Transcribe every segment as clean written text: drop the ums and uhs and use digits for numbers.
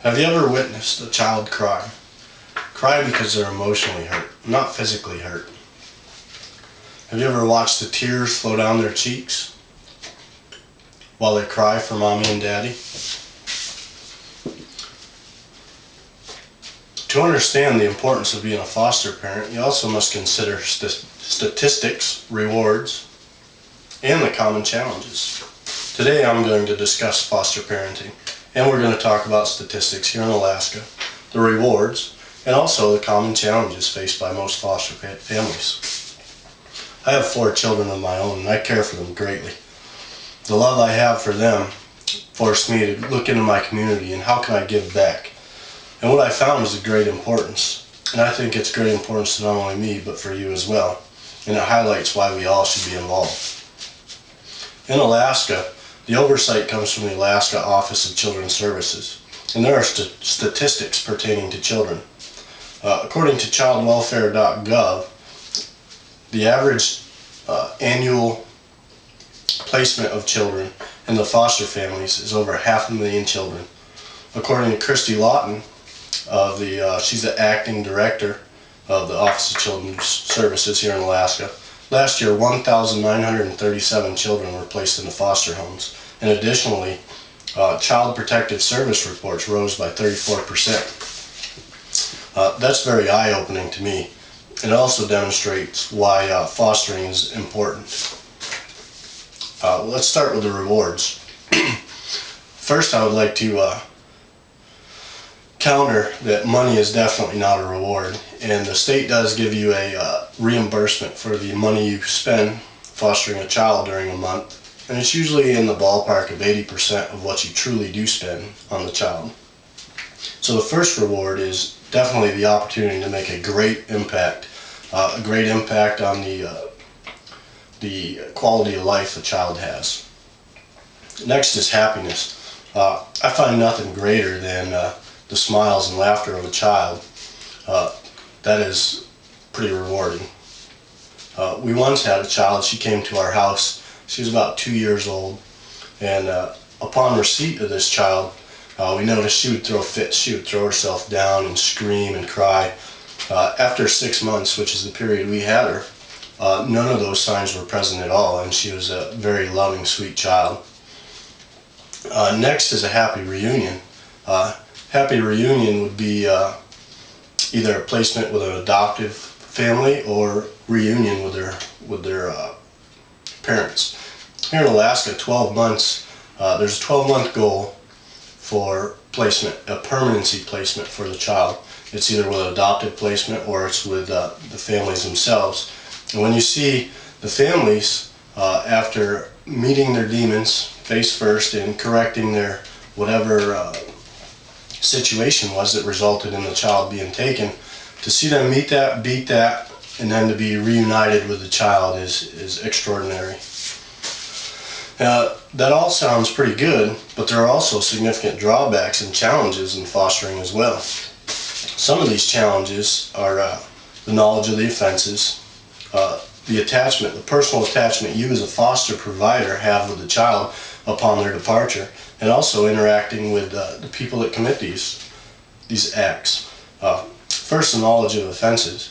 Have you ever witnessed a child cry? Cry because they're emotionally hurt, not physically hurt. Have you ever watched the tears flow down their cheeks while they cry for mommy and daddy? To understand the importance of being a foster parent, you also must consider statistics, rewards, and the common challenges. Today I'm going to discuss foster parenting, and we're going to talk about statistics here in Alaska, the rewards, and also the common challenges faced by most foster families. I have 4 children of my own, and I care for them greatly. The love I have for them forced me to look into my community and how can I give back. And what I found is of great importance, and I think it's great importance to not only me but for you as well, and it highlights why we all should be involved. In Alaska, the oversight comes from the Alaska Office of Children's Services, and there are statistics pertaining to children. According to childwelfare.gov, the average annual placement of children in the foster families is over 500,000 children. According to Christy Lawton, she's the acting director of the Office of Children's Services here in Alaska. Last year, 1,937 children were placed in the foster homes, and additionally, Child Protective Service reports rose by 34%. That's very eye-opening to me. It also demonstrates why fostering is important. Let's start with the rewards. First, I would like to counter that money is definitely not a reward, and the state does give you a reimbursement for the money you spend fostering a child during a month, and it's usually in the ballpark of 80% of what you truly do spend on the child. So the first reward is definitely the opportunity to make a great impact on the quality of life a child has. Next is happiness. I find nothing greater than the smiles and laughter of a child. That is pretty rewarding. We once had a child. She came to our house. She was about 2 years old, and upon receipt of this child, we noticed she would throw fits. She would throw herself down and scream and cry. After 6 months, which is the period we had her, none of those signs were present at all, and she was a very loving, sweet child. Next is a happy reunion. Happy reunion would be either a placement with an adoptive family or reunion with their parents. Here in Alaska, 12 months, there's a 12-month goal for placement, a permanency placement for the child. It's either with an adoptive placement or it's with the families themselves. And when you see the families, after meeting their demons face first and correcting their whatever situation was that resulted in the child being taken, to see them meet that, beat that, and then to be reunited with the child is extraordinary. That all sounds pretty good, but there are also significant drawbacks and challenges in fostering as well. Some of these challenges are the knowledge of the offenses, the attachment, the personal attachment you as a foster provider have with the child upon their departure, and also interacting with the people that commit these acts. First, the knowledge of offenses.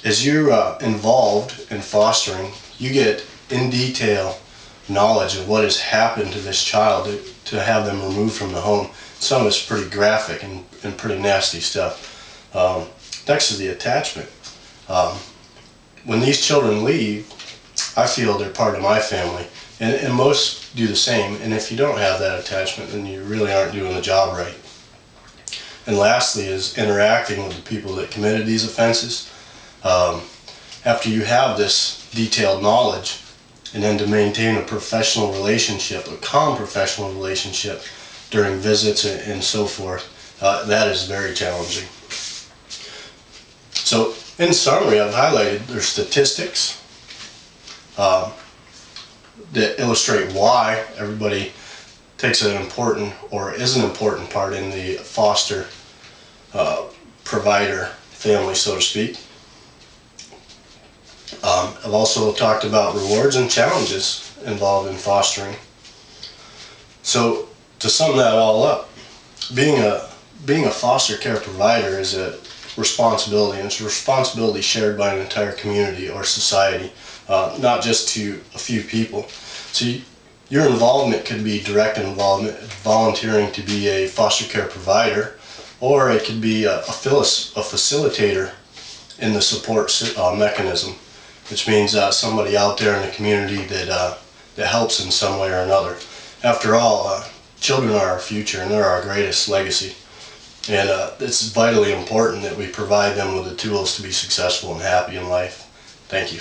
As you're involved in fostering, you get in detail knowledge of what has happened to this child to have them removed from the home. Some of it's pretty graphic and pretty nasty stuff. Next is the attachment. When these children leave, I feel they're part of my family, and most do the same, and if you don't have that attachment, then you really aren't doing the job right. And lastly is interacting with the people that committed these offenses. After you have this detailed knowledge, and then to maintain a professional relationship, a calm professional relationship during visits and so forth, that is very challenging. So in summary, I've highlighted their statistics that illustrate why everybody takes an important or is an important part in the foster provider family, so to speak. I've also talked about rewards and challenges involved in fostering. So to sum that all up, being a being a foster care provider is a responsibility, and it's a responsibility shared by an entire community or society, not just to a few people. So your involvement could be direct involvement, volunteering to be a foster care provider, or it could be a facilitator in the support mechanism, which means somebody out there in the community that helps in some way or another. After all, children are our future and they're our greatest legacy. And it's vitally important that we provide them with the tools to be successful and happy in life. Thank you.